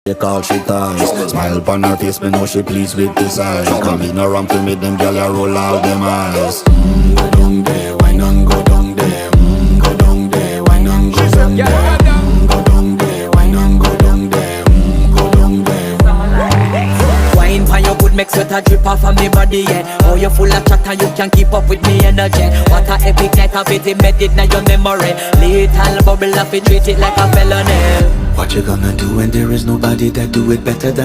They call she ties. Smile upon her face, me know she pleased with this eyes. Come in around to me, them gyal a roll out them eyes. Go down there, why not go down there? Go down there, why not go down there? Go down there, why not go down there? Go down there. Wine pan your good, make sweat a drip off of me body, yeah. Oh, you full of chatter, you can keep up with me energy. What a epic night of it, embedded in your memory. Little bubble of it, treat it like a felony. What you gonna do when there is nobody that do it better than